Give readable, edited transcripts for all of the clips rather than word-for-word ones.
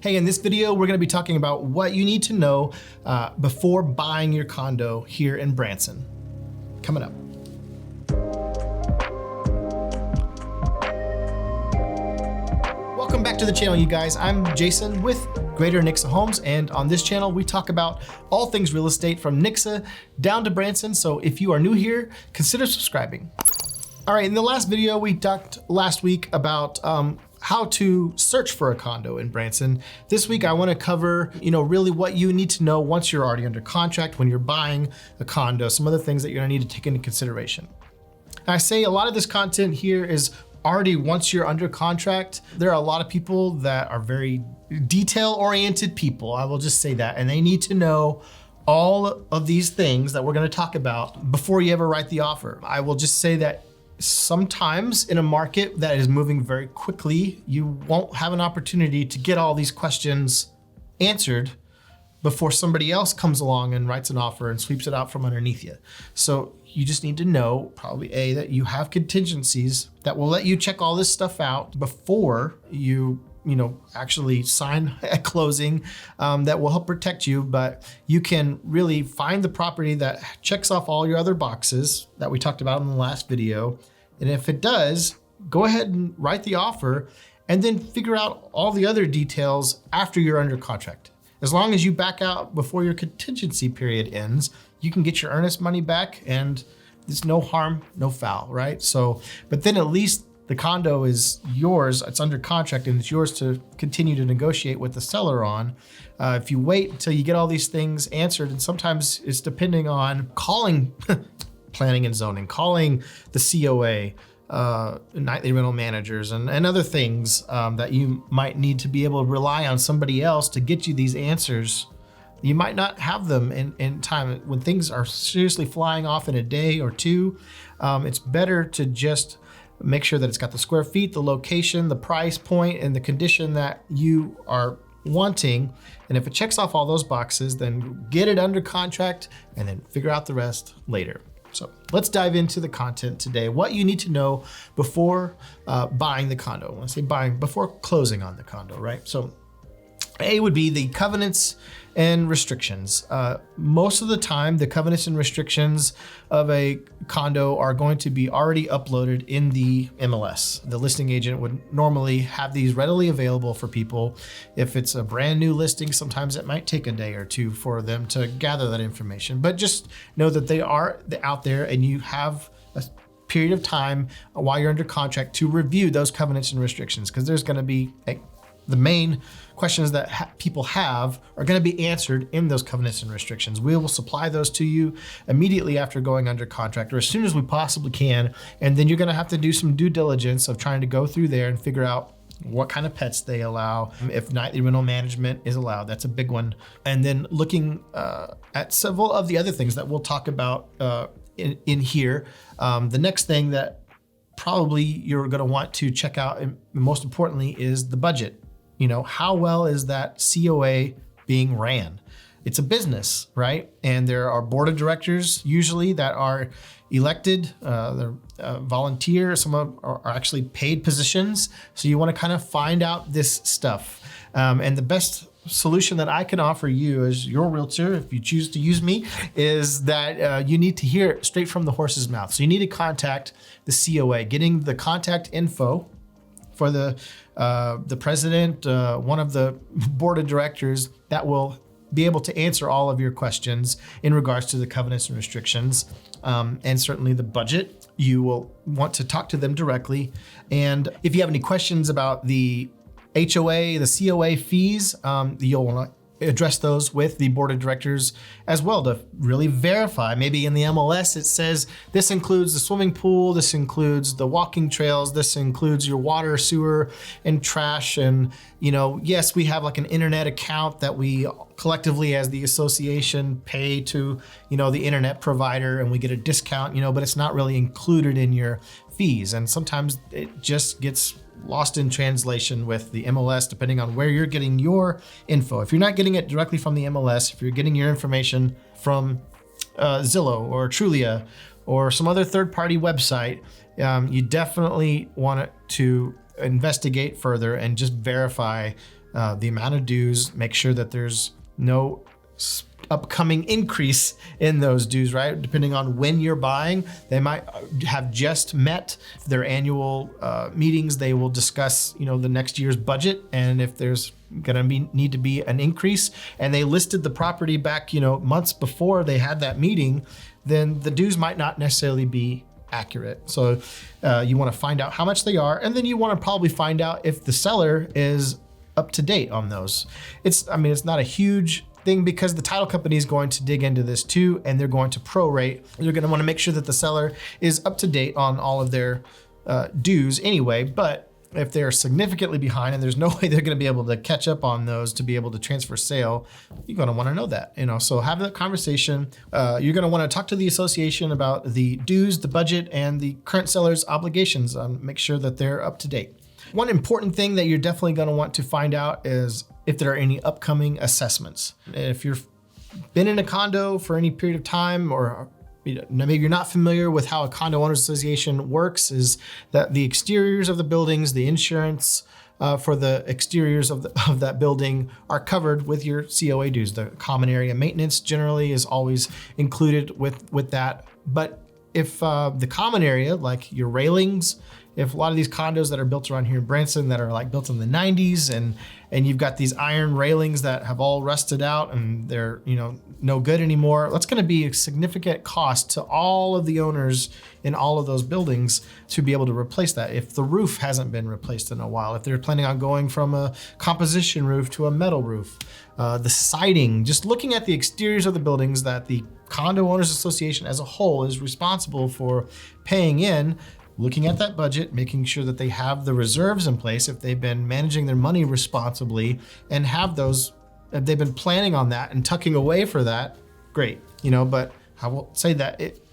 Hey, in this video, we're gonna be talking about what you need to know before buying your condo here in Branson. Coming up. Welcome back to the channel, you guys. I'm Jason with Greater Nixa Homes, and on this channel, we talk about all things real estate from Nixa down to Branson. So if you are new here, consider subscribing. All right, in the last video, we talked last week about how to search for a condo in Branson. This week, I want to cover, really what you need to know once you're already under contract, when you're buying a condo, some other things that you're gonna need to take into consideration. I say a lot of this content here is already once you're under contract. There are a lot of people that are very detail-oriented people, I will just say that, and they need to know all of these things that we're gonna talk about before you ever write the offer. I will just say that sometimes in a market that is moving very quickly, you won't have an opportunity to get all these questions answered before somebody else comes along and writes an offer and sweeps it out from underneath you. So you just need to know probably that you have contingencies that will let you check all this stuff out before you actually sign at closing, that will help protect you. But you can really find the property that checks off all your other boxes that we talked about in the last video. And if it does, go ahead and write the offer and then figure out all the other details after you're under contract. As long as you back out before your contingency period ends, you can get your earnest money back and there's no harm, no foul, right? So, but then at least the condo is yours, it's under contract, and it's yours to continue to negotiate with the seller on. If you wait until you get all these things answered, and sometimes it's depending on calling planning and zoning, calling the COA, nightly rental managers, and other things that you might need to be able to rely on somebody else to get you these answers. You might not have them in time. When things are seriously flying off in a day or two, it's better to just make sure that it's got the square feet, the location, the price point, and the condition that you are wanting. And if it checks off all those boxes, then get it under contract and then figure out the rest later. So let's dive into the content today. What you need to know before buying the condo. When I say buying, before closing on the condo, right? So A would be the covenants and restrictions. Most of the time, the covenants and restrictions of a condo are going to be already uploaded in the MLS. The listing agent would normally have these readily available for people. If it's a brand new listing, sometimes it might take a day or two for them to gather that information. But just know that they are out there and you have a period of time while you're under contract to review those covenants and restrictions, because there's gonna be the main questions that people have are going to be answered in those covenants and restrictions. We will supply those to you immediately after going under contract, or as soon as we possibly can. And then you're going to have to do some due diligence of trying to go through there and figure out what kind of pets they allow, if nightly rental management is allowed. That's a big one. And then looking at several of the other things that we'll talk about in here. The next thing that probably you're going to want to check out, and most importantly, is the budget. How well is that COA being ran? It's a business, right? And there are board of directors usually that are elected, they're volunteer, some are actually paid positions. So you want to kind of find out this stuff. And the best solution that I can offer you as your realtor, if you choose to use me, is that you need to hear it straight from the horse's mouth. So you need to contact the COA, getting the contact info for the president, one of the board of directors that will be able to answer all of your questions in regards to the covenants and restrictions, and certainly the budget. You will want to talk to them directly. And if you have any questions about the HOA, the COA fees, you'll want to address those with the board of directors as well to really verify. Maybe in the MLS it says this includes the swimming pool, this includes the walking trails, this includes your water, sewer, and trash. And yes, we have like an internet account that we collectively as the association pay to the internet provider, and we get a discount, but it's not really included in your fees. And sometimes it just gets lost in translation with the MLS, depending on where you're getting your info. If you're not getting it directly from the MLS, if you're getting your information from Zillow or Trulia or some other third-party website, you definitely want to investigate further and just verify the amount of dues, make sure that there's no upcoming increase in those dues, right? Depending on when you're buying, they might have just met their annual meetings. They will discuss, the next year's budget, and if there's gonna need to be an increase, and they listed the property back, months before they had that meeting, then the dues might not necessarily be accurate. So you want to find out how much they are, and then you want to probably find out if the seller is up to date on those. It's not a huge thing, because the title company is going to dig into this too, and they're going to prorate. You're going to want to make sure that the seller is up to date on all of their dues anyway, but if they're significantly behind and there's no way they're going to be able to catch up on those to be able to transfer sale, you're going to want to know that, so have that conversation. You're going to want to talk to the association about the dues, the budget, and the current seller's obligations. Make sure that they're up to date. One important thing that you're definitely going to want to find out is if there are any upcoming assessments. If you've been in a condo for any period of time, or maybe you're not familiar with how a condo owners association works, is that the exteriors of the buildings, the insurance for the exteriors of that building are covered with your COA dues. The common area maintenance generally is always included with that. But if the common area, like your railings, if a lot of these condos that are built around here in Branson that are like built in the 90s, and you've got these iron railings that have all rusted out and they're no good anymore, that's going to be a significant cost to all of the owners in all of those buildings to be able to replace that. If the roof hasn't been replaced in a while, if they're planning on going from a composition roof to a metal roof, the siding, just looking at the exteriors of the buildings that the Condo Owners Association as a whole is responsible for paying in, looking at that budget, making sure that they have the reserves in place if they've been managing their money responsibly and have those, if they've been planning on that and tucking away for that, great. But I will say that it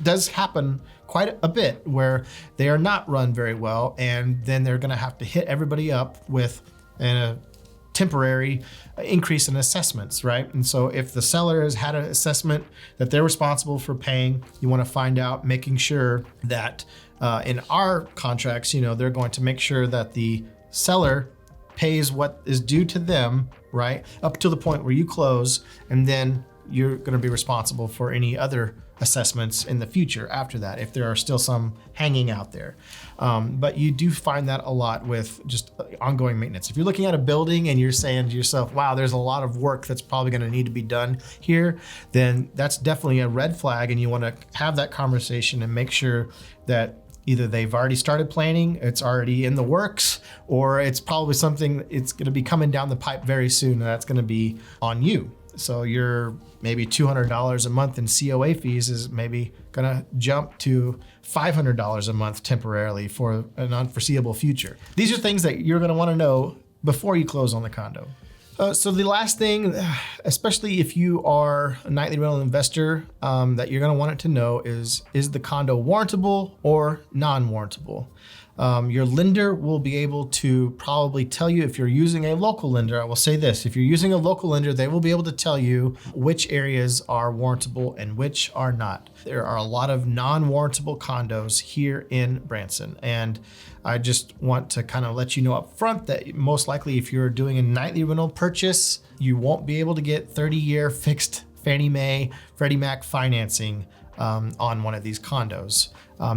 does happen quite a bit where they are not run very well, and then they're gonna have to hit everybody up with a temporary increase in assessments, right? And so if the seller has had an assessment that they're responsible for paying, you want to find out, making sure that in our contracts, they're going to make sure that the seller pays what is due to them, right? Up to the point where you close, and then you're going to be responsible for any other assessments in the future after that, if there are still some hanging out there. But you do find that a lot with just ongoing maintenance. If you're looking at a building and you're saying to yourself, wow, there's a lot of work that's probably going to need to be done here, then that's definitely a red flag, and you want to have that conversation and make sure that either they've already started planning, it's already in the works, or it's probably something it's going to be coming down the pipe very soon, and that's going to be on you. So your maybe $200 a month in COA fees is maybe going to jump to $500 a month temporarily for an unforeseeable future. These are things that you're going to want to know before you close on the condo. So the last thing, especially if you are a nightly rental investor, that you're going to want it to know is the condo warrantable or non-warrantable? Your lender will be able to probably tell you if you're using a local lender. I will say this, if you're using a local lender, they will be able to tell you which areas are warrantable and which are not. There are a lot of non-warrantable condos here in Branson, and I just want to kind of let you know up front that most likely if you're doing a nightly rental purchase, you won't be able to get 30-year fixed Fannie Mae, Freddie Mac financing on one of these condos.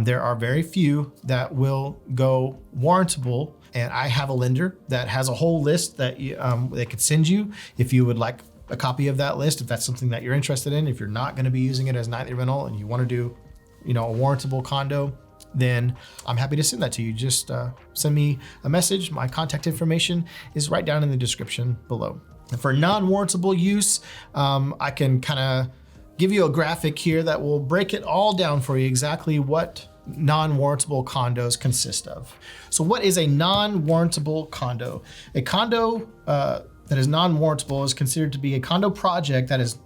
There are very few that will go warrantable, and I have a lender that has a whole list that they could send you if you would like a copy of that list, if that's something that you're interested in. If you're not going to be using it as nightly rental and you want to do, a warrantable condo, then I'm happy to send that to you. Just send me a message. My contact information is right down in the description below. And for non-warrantable use, I can kind of give you a graphic here that will break it all down for you exactly what non-warrantable condos consist of. So what is a non-warrantable condo? A condo that is non-warrantable is considered to be a condo project that is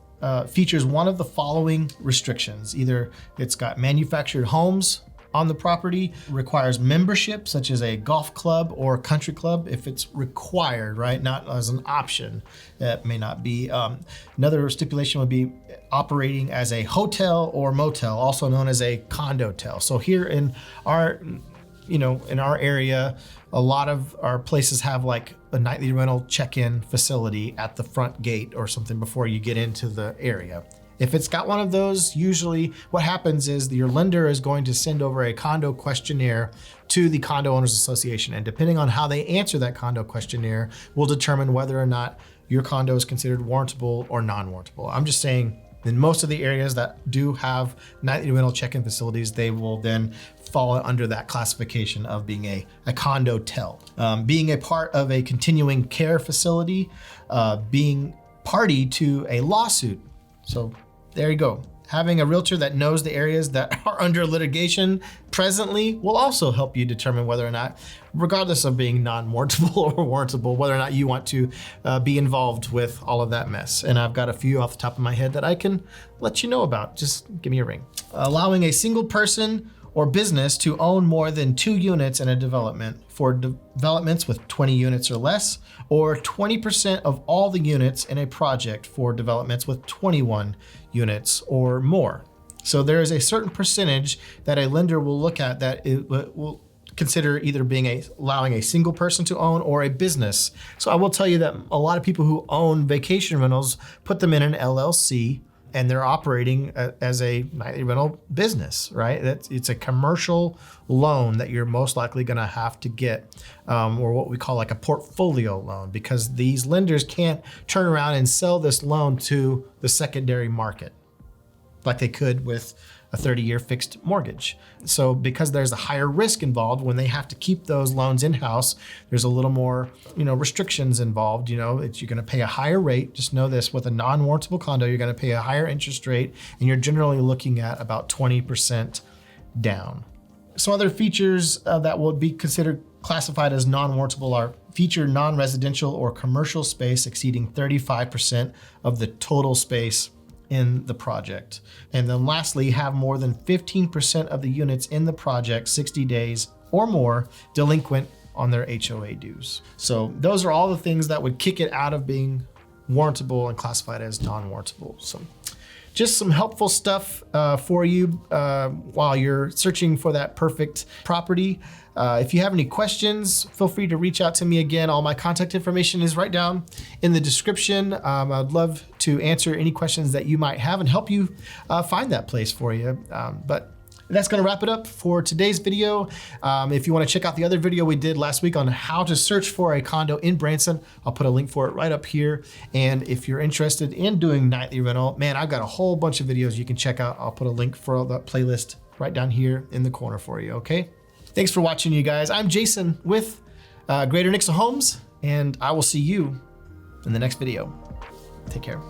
features one of the following restrictions. Either it's got manufactured homes on the property, requires membership such as a golf club or country club if it's required, right? Not as an option. That may not be. Another stipulation would be operating as a hotel or motel, also known as a condotel. So here in our you know, in our area, a lot of our places have like a nightly rental check-in facility at the front gate or something before you get into the area. If it's got one of those, usually what happens is your lender is going to send over a condo questionnaire to the Condo Owners Association. And depending on how they answer that condo questionnaire will determine whether or not your condo is considered warrantable or non-warrantable. I'm just saying, in most of the areas that do have nightly rental check-in facilities, they will then fall under that classification of being a condo-tel. Being a part of a continuing care facility, being party to a lawsuit. So there you go. Having a realtor that knows the areas that are under litigation presently will also help you determine whether or not, regardless of being non-warrantable or warrantable, whether or not you want to be involved with all of that mess. And I've got a few off the top of my head that I can let you know about. Just give me a ring. Allowing a single person or business to own more than 2 units in a development for developments with 20 units or less, or 20% of all the units in a project for developments with 21 units or more. So there is a certain percentage that a lender will look at that it will consider either being allowing a single person to own or a business. So I will tell you that a lot of people who own vacation rentals put them in an LLC, and they're operating as a nightly rental business, right? It's a commercial loan that you're most likely gonna have to get, or what we call like a portfolio loan, because these lenders can't turn around and sell this loan to the secondary market like they could with a 30-year fixed mortgage. So because there's a higher risk involved when they have to keep those loans in-house, there's a little more, you know, restrictions involved. You know, you're gonna pay a higher rate. Just know this, with a non-warrantable condo, you're gonna pay a higher interest rate, and you're generally looking at about 20% down. Some other features that will be considered classified as non-warrantable are feature non-residential or commercial space exceeding 35% of the total space in the project. And then lastly, have more than 15% of the units in the project 60 days or more delinquent on their HOA dues. So those are all the things that would kick it out of being warrantable and classified as non-warrantable. So just some helpful stuff for you while you're searching for that perfect property. If you have any questions, feel free to reach out to me again. All my contact information is right down in the description. I'd love to answer any questions that you might have and help you find that place for you. But that's gonna wrap it up for today's video. If you wanna check out the other video we did last week on how to search for a condo in Branson, I'll put a link for it right up here. And if you're interested in doing nightly rental, man, I've got a whole bunch of videos you can check out. I'll put a link for the playlist right down here in the corner for you, okay? Thanks for watching, you guys. I'm Jason with Greater Nixa Homes, and I will see you in the next video. Take care.